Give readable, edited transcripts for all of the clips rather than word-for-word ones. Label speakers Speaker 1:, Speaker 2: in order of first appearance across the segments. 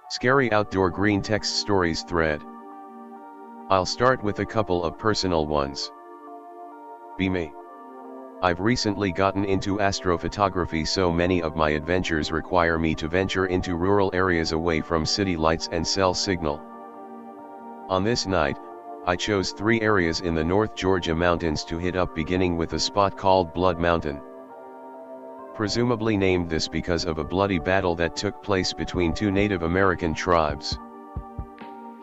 Speaker 1: Scary Outdoor Green Text Stories thread. I'll start with a couple of personal ones. Be me. I've recently gotten into astrophotography, so many of my adventures require me to venture into rural areas away from city lights and cell signal. On this night, I chose 3 areas in the North Georgia mountains to hit up, beginning with a spot called Blood Mountain. Presumably named this because of a bloody battle that took place between 2 Native American tribes.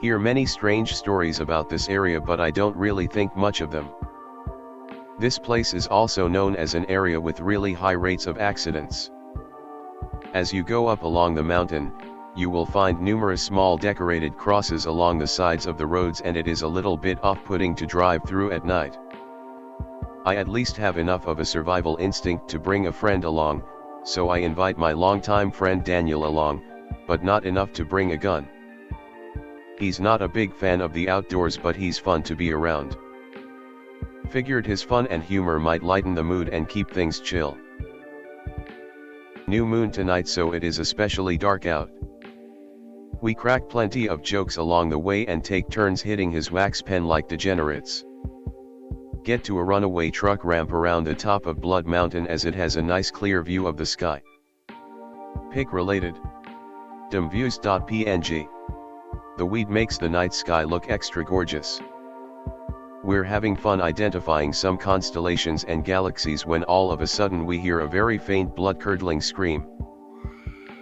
Speaker 1: Hear many strange stories about this area, but I don't really think much of them. This place is also known as an area with really high rates of accidents. As you go up along the mountain, you will find numerous small decorated crosses along the sides of the roads, and it is a little bit off-putting to drive through at night. I at least have enough of a survival instinct to bring a friend along, so I invite my longtime friend Daniel along, but not enough to bring a gun. He's not a big fan of the outdoors, but he's fun to be around. Figured his fun and humor might lighten the mood and keep things chill. New moon tonight, so it is especially dark out. We crack plenty of jokes along the way and take turns hitting his wax pen like degenerates. Get to a runaway truck ramp around the top of Blood Mountain, as it has a nice clear view of the sky. Pic related. dumviews.png. The weed makes the night sky look extra gorgeous. We're having fun identifying some constellations and galaxies when all of a sudden we hear a very faint blood-curdling scream.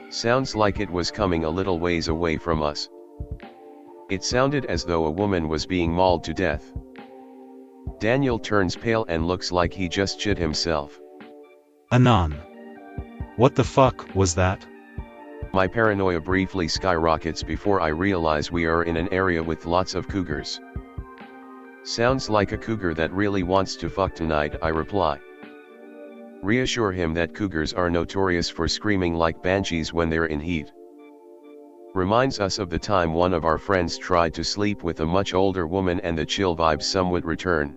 Speaker 1: Sounds like it was coming a little ways away from us. It sounded as though a woman was being mauled to death. Daniel turns pale and looks like he just shit himself.
Speaker 2: Anon. What the fuck was that?
Speaker 1: My paranoia briefly skyrockets before I realize we are in an area with lots of cougars. Sounds like a cougar that really wants to fuck tonight, I reply. Reassure him that cougars are notorious for screaming like banshees when they're in heat. Reminds us of the time one of our friends tried to sleep with a much older woman and the chill vibes somewhat return.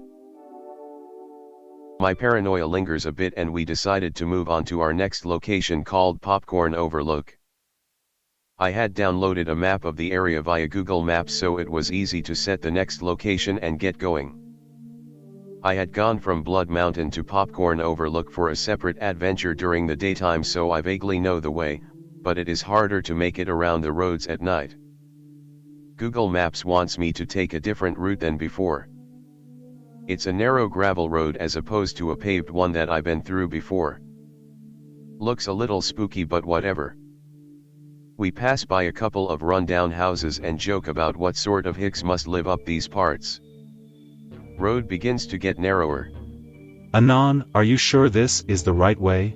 Speaker 1: My paranoia lingers a bit and we decided to move on to our next location called Popcorn Overlook. I had downloaded a map of the area via Google Maps, so it was easy to set the next location and get going. I had gone from Blood Mountain to Popcorn Overlook for a separate adventure during the daytime, so I vaguely know the way, but it is harder to make it around the roads at night. Google Maps wants me to take a different route than before. It's a narrow gravel road as opposed to a paved one that I've been through before. Looks a little spooky, but whatever. We pass by a couple of rundown houses and joke about what sort of hicks must live up these parts. Road begins to get narrower.
Speaker 2: Anon, are you sure this is the right way?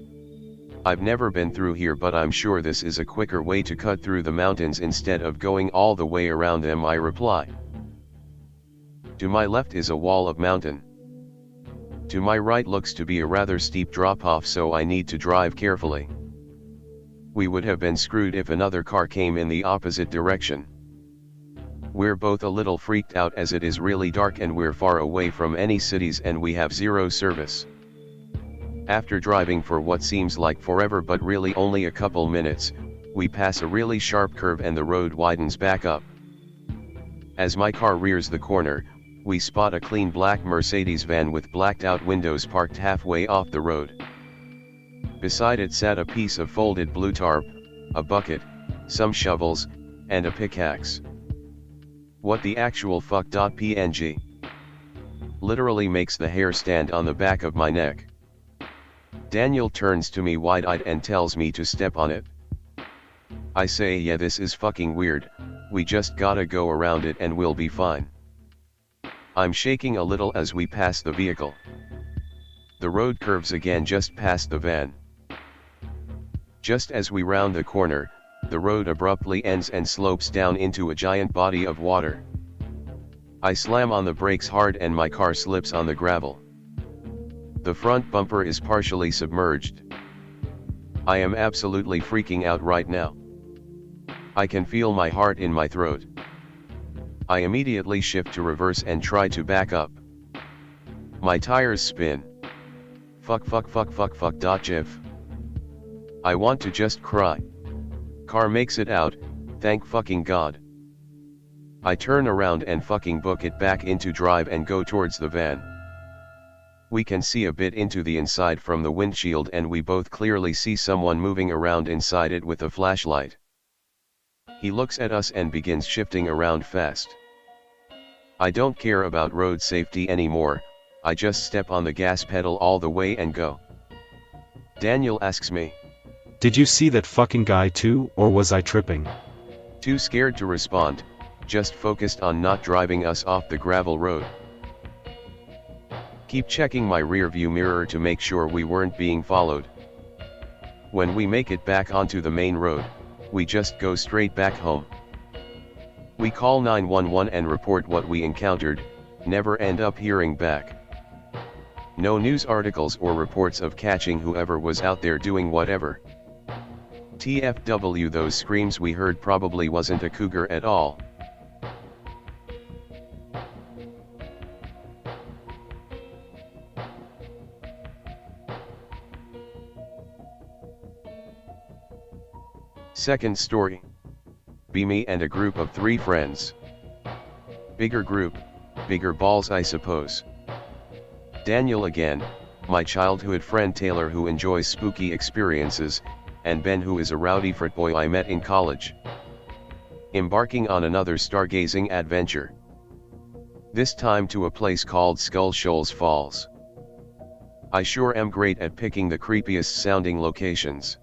Speaker 1: I've never been through here, but I'm sure this is a quicker way to cut through the mountains instead of going all the way around them, I reply. To my left is a wall of mountain. To my right looks to be a rather steep drop-off, so I need to drive carefully. We would have been screwed if another car came in the opposite direction. We're both a little freaked out as it is really dark and we're far away from any cities and we have zero service. After driving for what seems like forever but really only a couple minutes, we pass a really sharp curve and the road widens back up. As my car rears the corner, we spot a clean black Mercedes van with blacked out windows parked halfway off the road. Beside it sat a piece of folded blue tarp, a bucket, some shovels, and a pickaxe. What the actual fuck.png? Literally makes the hair stand on the back of my neck. Daniel turns to me wide-eyed and tells me to step on it. I say, yeah, this is fucking weird, we just gotta go around it and we'll be fine. I'm shaking a little as we pass the vehicle. The road curves again just past the van. Just as we round the corner, the road abruptly ends and slopes down into a giant body of water. I slam on the brakes hard and my car slips on the gravel. The front bumper is partially submerged. I am absolutely freaking out right now. I can feel my heart in my throat. I immediately shift to reverse and try to back up. My tires spin. Fuck.gif. I want to just cry. Car makes it out, Thank fucking God. I turn around and fucking book it back into drive and go towards the van. We can see a bit into the inside from the windshield and we both clearly see someone moving around inside it with a flashlight. He looks at us and begins shifting around fast. I don't care about road safety anymore, I just step on the gas pedal all the way and go. Daniel asks me,
Speaker 2: Did you see that fucking guy too, or was I tripping?
Speaker 1: Too scared to respond, just focused on not driving us off the gravel road. Keep checking my rear view mirror to make sure we weren't being followed. When we make it back onto the main road, we just go straight back home. We call 911 and report what we encountered, never end up hearing back. No news articles or reports of catching whoever was out there doing whatever. TFW, those screams we heard probably wasn't a cougar at all. Second story. Be me and a group of 3 friends. Bigger group, bigger balls I suppose. Daniel again, my childhood friend Taylor who enjoys spooky experiences, and Ben who is a rowdy frat boy I met in college. Embarking on another stargazing adventure. This time to a place called SCULL Shoals Falls. I sure am great at picking the creepiest sounding locations.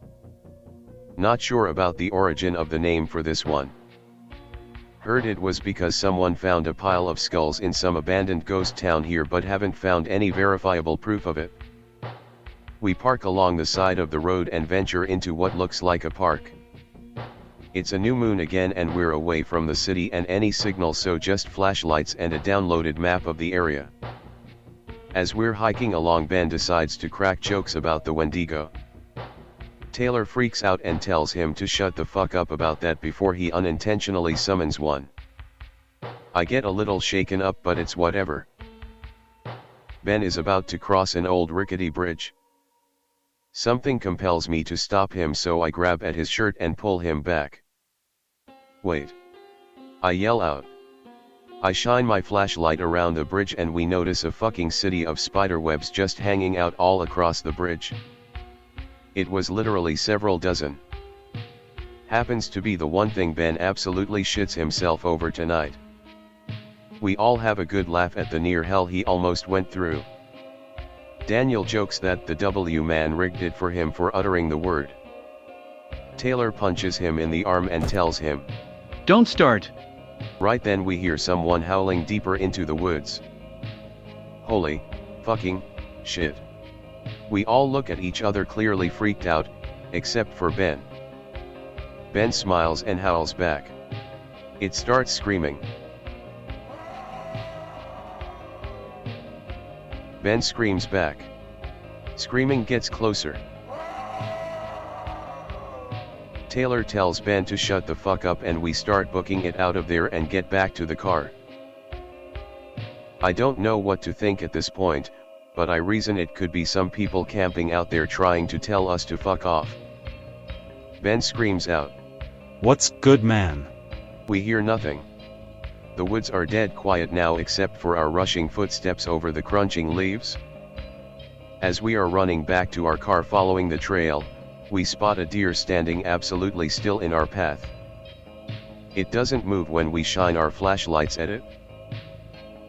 Speaker 1: Not sure about the origin of the name for this one. Heard it was because someone found a pile of skulls in some abandoned ghost town here but haven't found any verifiable proof of it. We park along the side of the road and venture into what looks like a park. It's a new moon again and we're away from the city and any signal, so just flashlights and a downloaded map of the area. As we're hiking along, Ben decides to crack jokes about the Wendigo. Taylor freaks out and tells him to shut the fuck up about that before he unintentionally summons one. I get a little shaken up but it's whatever. Ben is about to cross an old rickety bridge. Something compels me to stop him, so I grab at his shirt and pull him back. Wait! I yell out. I shine my flashlight around the bridge and we notice a fucking city of spiderwebs just hanging out all across the bridge. It was literally several dozen. Happens to be the one thing Ben absolutely shits himself over tonight. We all have a good laugh at the near hell he almost went through. Daniel jokes that the W man rigged it for him for uttering the word. Taylor punches him in the arm and tells him,
Speaker 3: "Don't start."
Speaker 1: Right then we hear someone howling deeper into the woods. Holy fucking shit. We all look at each other clearly freaked out, except for Ben. Ben smiles and howls back. It starts screaming. Ben screams back. Screaming gets closer. Taylor tells Ben to shut the fuck up and we start booking it out of there and get back to the car. I don't know what to think at this point, but I reason it could be some people camping out there trying to tell us to fuck off. Ben screams out,
Speaker 2: "What's good, man?"
Speaker 1: We hear nothing. The woods are dead quiet now except for our rushing footsteps over the crunching leaves. As we are running back to our car following the trail, we spot a deer standing absolutely still in our path. It doesn't move when we shine our flashlights at it.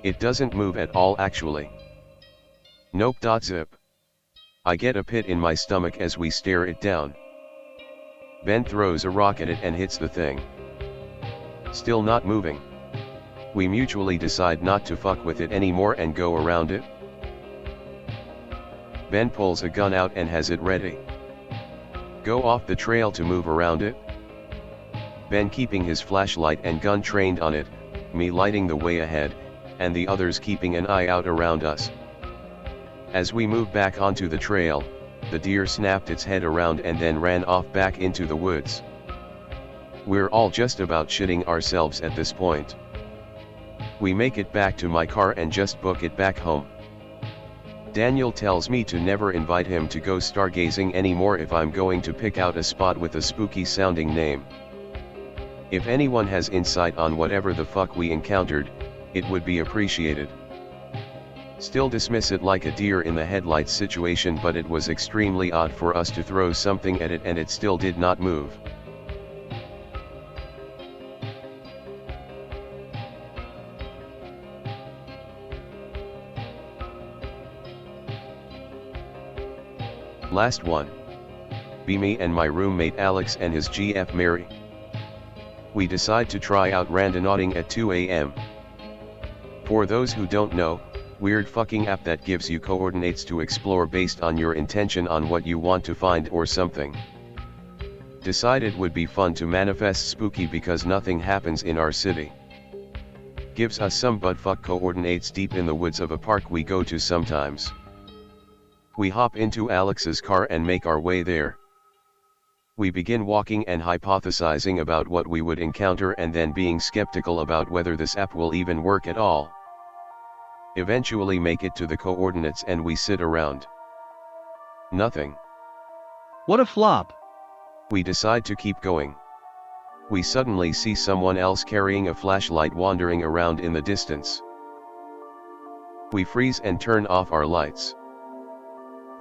Speaker 1: It doesn't move at all actually. Nope. Zip. I get a pit in my stomach as we stare it down. Ben throws a rock at it and hits the thing. Still not moving. We mutually decide not to fuck with it anymore and go around it. Ben pulls a gun out and has it ready. Go off the trail to move around it. Ben keeping his flashlight and gun trained on it, me lighting the way ahead, and the others keeping an eye out around us. As we move back onto the trail, the deer snapped its head around and then ran off back into the woods. We're all just about shitting ourselves at this point. We make it back to my car and just book it back home. Daniel tells me to never invite him to go stargazing anymore if I'm going to pick out a spot with a spooky sounding name. If anyone has insight on whatever the fuck we encountered, it would be appreciated. Still dismiss it like a deer in the headlights situation, but it was extremely odd for us to throw something at it and it still did not move. Last one. Be me and my roommate Alex and his GF Mary. We decide to try out randonauting at 2 AM. For those who don't know, weird fucking app that gives you coordinates to explore based on your intention on what you want to find or something. Decided would be fun to manifest spooky because nothing happens in our city. Gives us some buttfuck coordinates deep in the woods of a park we go to sometimes. We hop into Alex's car and make our way there. We begin walking and hypothesizing about what we would encounter and then being skeptical about whether this app will even work at all. Eventually make it to the coordinates and we sit around. Nothing.
Speaker 3: What a flop!
Speaker 1: We decide to keep going. We suddenly see someone else carrying a flashlight wandering around in the distance. We freeze and turn off our lights.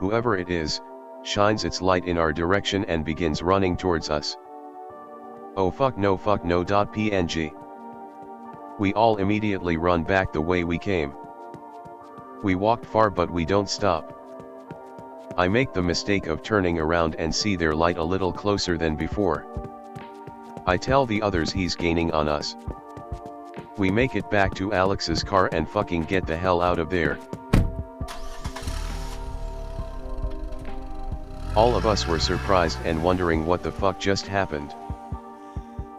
Speaker 1: Whoever it is, shines its light in our direction and begins running towards us. Oh fuck no .png. We all immediately run back the way we came. We walked far but we don't stop. I make the mistake of turning around and see their light a little closer than before. I tell the others he's gaining on us. We make it back to Alex's car and fucking get the hell out of there. All of us were surprised and wondering what the fuck just happened.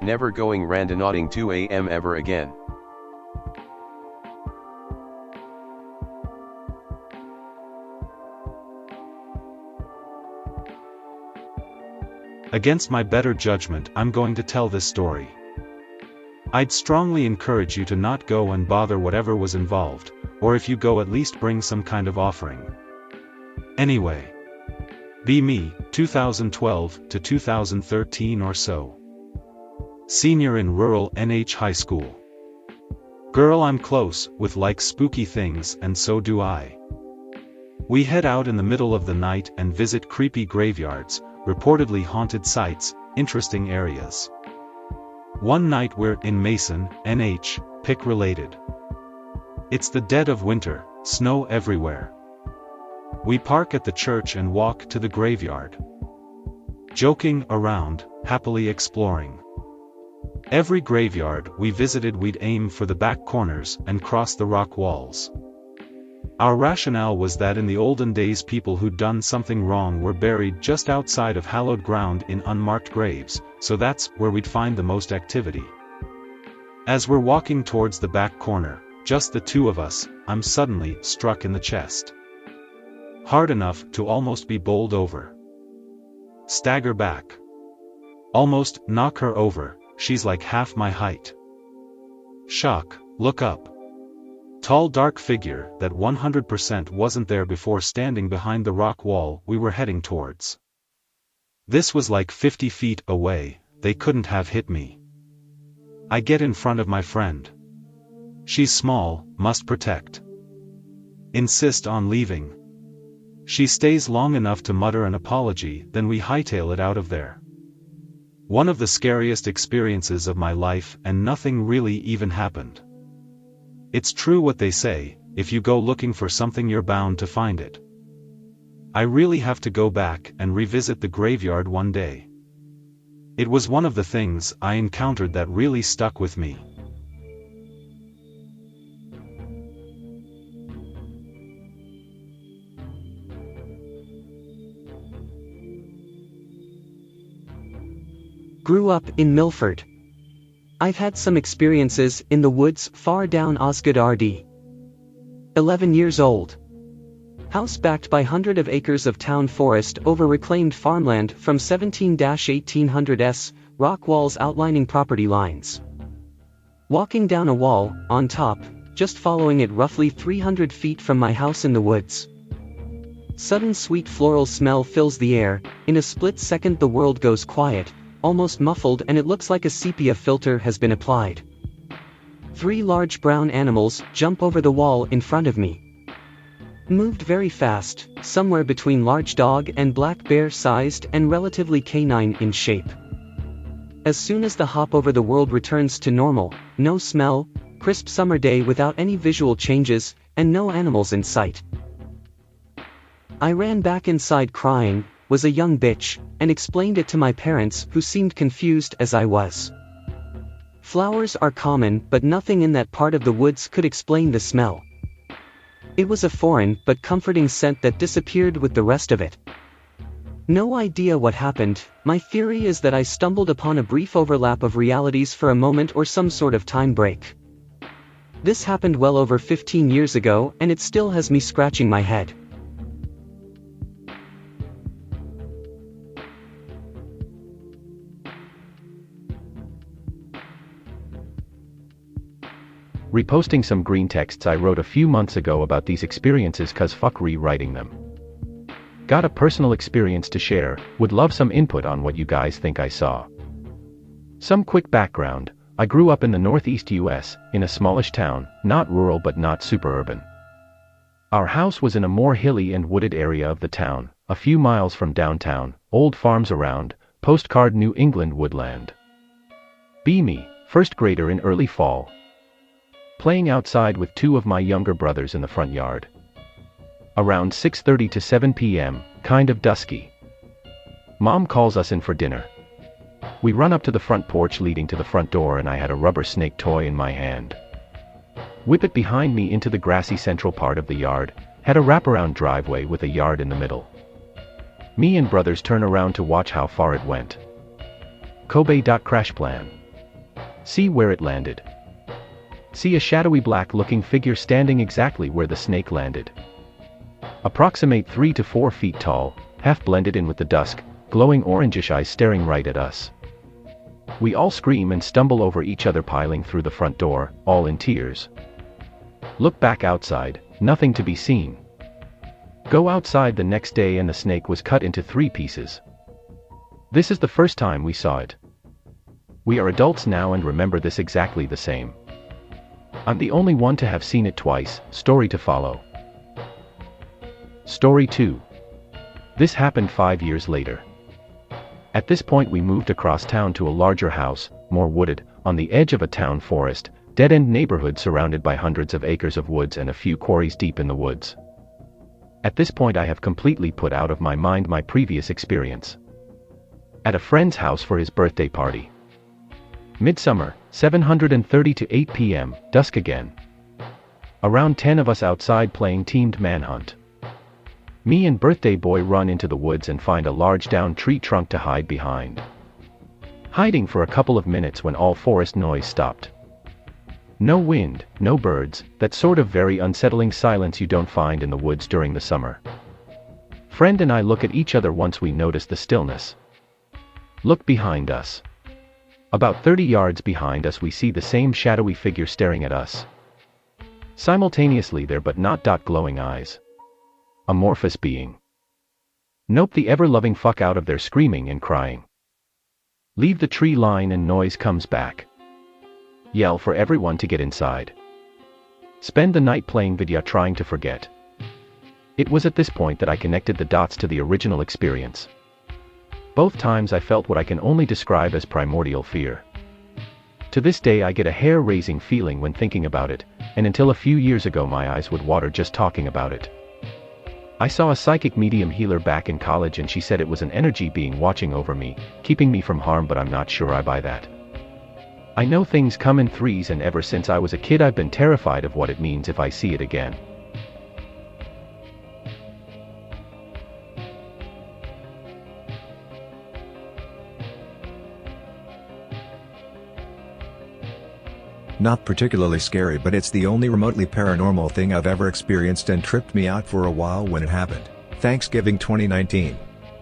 Speaker 1: Never going randonauting 2 AM ever again.
Speaker 2: Against my better judgment, I'm going to tell this story. I'd strongly encourage you to not go and bother whatever was involved, or if you go at least bring some kind of offering. Anyway. Be me, 2012 to 2013 or so. Senior in rural NH high school. Girl, I'm close, with like spooky things, and so do I. We head out in the middle of the night and visit creepy graveyards, reportedly haunted sites, interesting areas. One night we're in Mason, NH, pick related. It's the dead of winter, snow everywhere. We park at the church and walk to the graveyard. Joking around, happily exploring. Every graveyard we visited we'd aim for the back corners and cross the rock walls. Our rationale was that in the olden days people who'd done something wrong were buried just outside of hallowed ground in unmarked graves, so that's where we'd find the most activity. As we're walking towards the back corner, just the two of us, I'm suddenly struck in the chest. Hard enough to almost be bowled over. Stagger back. Almost knock her over, she's like half my height. Shock, look up. Tall dark figure that 100% wasn't there before standing behind the rock wall we were heading towards. This was like 50 feet away, they couldn't have hit me. I get in front of my friend. She's small, must protect. Insist on leaving. She stays long enough to mutter an apology, then we hightail it out of there. One of the scariest experiences of my life, and nothing really even happened. It's true what they say, if you go looking for something you're bound to find it. I really have to go back and revisit the graveyard one day. It was one of the things I encountered that really stuck with me.
Speaker 4: Grew up in Milford. I've had some experiences in the woods far down Osgood RD. 11 years old. House backed by hundreds of acres of town forest over reclaimed farmland from 17-1800s, rock walls outlining property lines. Walking down a wall, on top, just following it roughly 300 feet from my house in the woods. Sudden sweet floral smell fills the air, in a split second the world goes quiet, almost muffled, and it looks like a sepia filter has been applied. 3 large brown animals jump over the wall in front of me. Moved very fast, somewhere between large dog and black bear sized and relatively canine in shape. As soon as the hop over the world returns to normal, no smell, crisp summer day without any visual changes, and no animals in sight. I ran back inside crying, was a young bitch, and explained it to my parents, who seemed confused as I was. Flowers are common, but nothing in that part of the woods could explain the smell. It was a foreign but comforting scent that disappeared with the rest of it. No idea what happened. My theory is that I stumbled upon a brief overlap of realities for a moment or some sort of time break. This happened well over 15 years ago, and it still has me scratching my head.
Speaker 5: Reposting some green texts I wrote a few months ago about these experiences cause fuck rewriting them. Got a personal experience to share, would love some input on what you guys think I saw. Some quick background: I grew up in the northeast US, in a smallish town, not rural but not super urban. Our house was in a more hilly and wooded area of the town, a few miles from downtown, old farms around, postcard New England woodland. Me, first grader in early fall. Playing outside with 2 of my younger brothers in the front yard. Around 6:30 to 7 p.m., kind of dusky. Mom calls us in for dinner. We run up to the front porch leading to the front door, and I had a rubber snake toy in my hand. Whip it behind me into the grassy central part of the yard, had a wraparound driveway with a yard in the middle. Me and brothers turn around to watch how far it went. Kobe. Crash plan. See where it landed. See a shadowy black-looking figure standing exactly where the snake landed. Approximate 3 to 4 feet tall, half blended in with the dusk, glowing orangish eyes staring right at us. We all scream and stumble over each other, piling through the front door, all in tears. Look back outside, nothing to be seen. Go outside the next day and the snake was cut into 3 pieces. This is the first time we saw it. We are adults now and remember this exactly the same. I'm the only one to have seen it twice. Story to follow. Story 2. This happened 5 years later. At this point we moved across town to a larger house, more wooded, on the edge of a town forest, dead-end neighborhood surrounded by hundreds of acres of woods and a few quarries deep in the woods. At this point I have completely put out of my mind my previous experience. At a friend's house for his birthday party. Midsummer, 7:30 to 8 p.m., dusk again. Around 10 of us outside playing teamed manhunt. Me and birthday boy run into the woods and find a large downed tree trunk to hide behind. Hiding for a couple of minutes when all forest noise stopped. No wind, no birds, that sort of very unsettling silence you don't find in the woods during the summer. Friend and I look at each other once we notice the stillness. Look behind us. About 30 yards behind us we see the same shadowy figure staring at us. Simultaneously there but not. Glowing eyes. Amorphous being. Nope, the ever-loving fuck out of there, screaming and crying. Leave the tree line and noise comes back. Yell for everyone to get inside. Spend the night playing video trying to forget. It was at this point that I connected the dots to the original experience. Both times I felt what I can only describe as primordial fear. To this day I get a hair-raising feeling when thinking about it, and until a few years ago my eyes would water just talking about it. I saw a psychic medium healer back in college and she said it was an energy being watching over me, keeping me from harm, but I'm not sure I buy that. I know things come in threes, and ever since I was a kid I've been terrified of what it means if I see it again.
Speaker 6: Not particularly scary, but it's the only remotely paranormal thing I've ever experienced and tripped me out for a while when it happened. Thanksgiving 2019.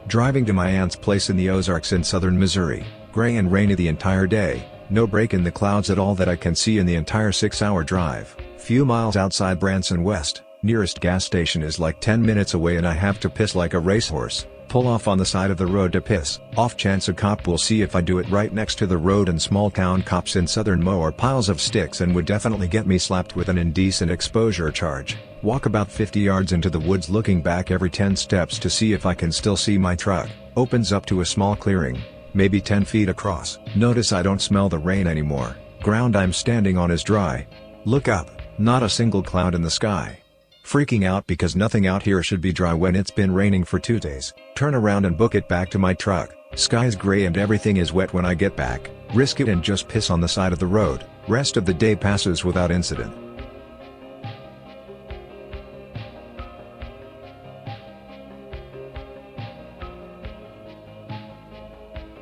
Speaker 6: Driving to my aunt's place in the Ozarks in southern Missouri, gray and rainy the entire day, no break in the clouds at all that I can see in the entire 6-hour drive. Few miles outside Branson West, nearest gas station is like 10 minutes away and I have to piss like a racehorse. pull off on the side of the road to piss off, chance a cop will see if I do it right next to the road, and small town cops in southern Mo are piles of sticks and would definitely get me slapped with an indecent exposure charge. Walk about 50 yards into the woods, looking back every 10 steps to see if I can still see my truck. Opens up to a small clearing, maybe 10 feet across. Notice I don't smell the rain anymore. Ground I'm standing on is dry. Look up, not a single cloud in the sky. Freaking out because nothing out here should be dry when it's been raining for 2 days. Turn around and book it back to my truck. Sky's gray and everything is wet when I get back. Risk it and just piss on the side of the road. Rest of the day passes without incident.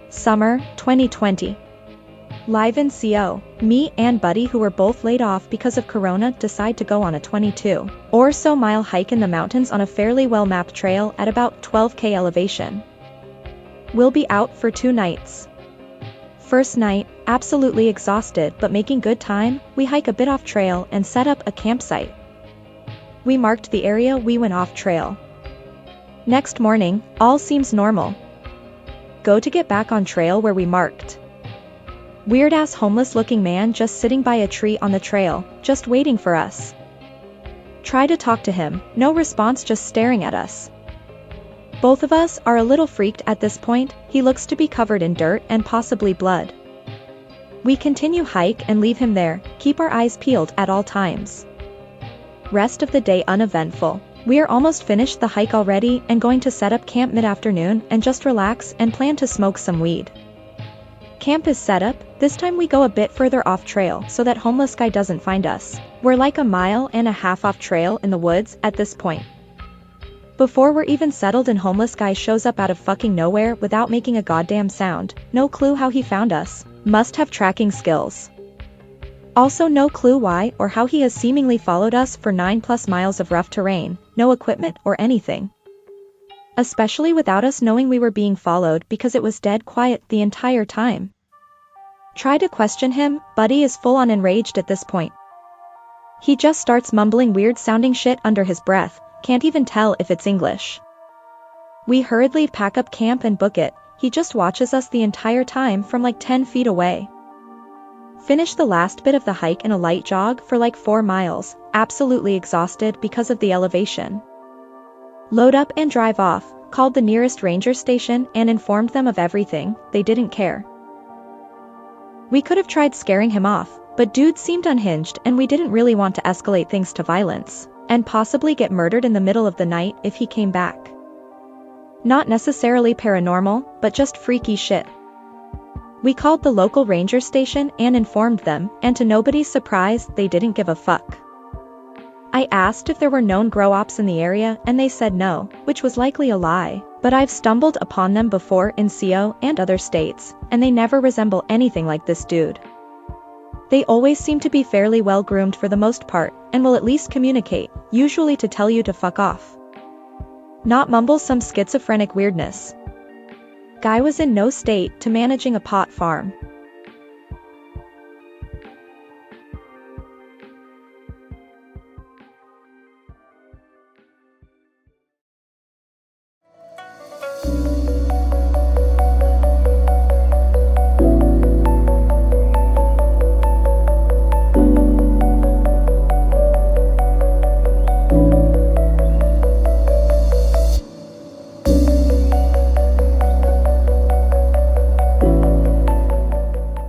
Speaker 7: Summer, 2020. Live in CO, me and Buddy, who were both laid off because of Corona, decide to go on a 22 or so mile hike in the mountains on a fairly well-mapped trail at about 12k elevation. We'll be out for 2 nights. First night, absolutely exhausted but making good time, we hike a bit off trail and set up a campsite. We marked the area we went off trail. Next morning, all seems normal. Go to get back on trail where we marked. Weird-ass homeless-looking man just sitting by a tree on the trail, just waiting for us. Try to talk to him, no response, just staring at us. Both of us are a little freaked at this point. He looks to be covered in dirt and possibly blood. We continue hike and leave him there, keep our eyes peeled at all times. Rest of the day uneventful. We are almost finished the hike already and going to set up camp mid-afternoon and just relax and plan to smoke some weed. Camp is set up. This time we go a bit further off trail so that homeless guy doesn't find us. We're like 1.5 miles off trail in the woods at this point. Before we're even settled in, homeless guy shows up out of fucking nowhere without making a goddamn sound. No clue how he found us. Must have tracking skills. Also no clue why or how he has seemingly followed us for 9+ miles of rough terrain, no equipment or anything. Especially without us knowing we were being followed because it was dead quiet the entire time. Try to question him, Buddy is full on enraged at this point. He just starts mumbling weird sounding shit under his breath, can't even tell if it's English. We hurriedly pack up camp and book it. He just watches us the entire time from like 10 feet away. Finish the last bit of the hike in a light jog for like 4 miles, absolutely exhausted because of the elevation. Load up and drive off, called the nearest ranger station and informed them of everything. They didn't care. We could have tried scaring him off, but dude seemed unhinged and we didn't really want to escalate things to violence, and possibly get murdered in the middle of the night if he came back. Not necessarily paranormal, but just freaky shit. We called the local ranger station and informed them, and to nobody's surprise, they didn't give a fuck. I asked if there were known grow-ops in the area and they said no, which was likely a lie, but I've stumbled upon them before in CO and other states, and they never resemble anything like this dude. They always seem to be fairly well groomed for the most part, and will at least communicate, usually to tell you to fuck off. Not mumble some schizophrenic weirdness. Guy was in no state to managing a pot farm.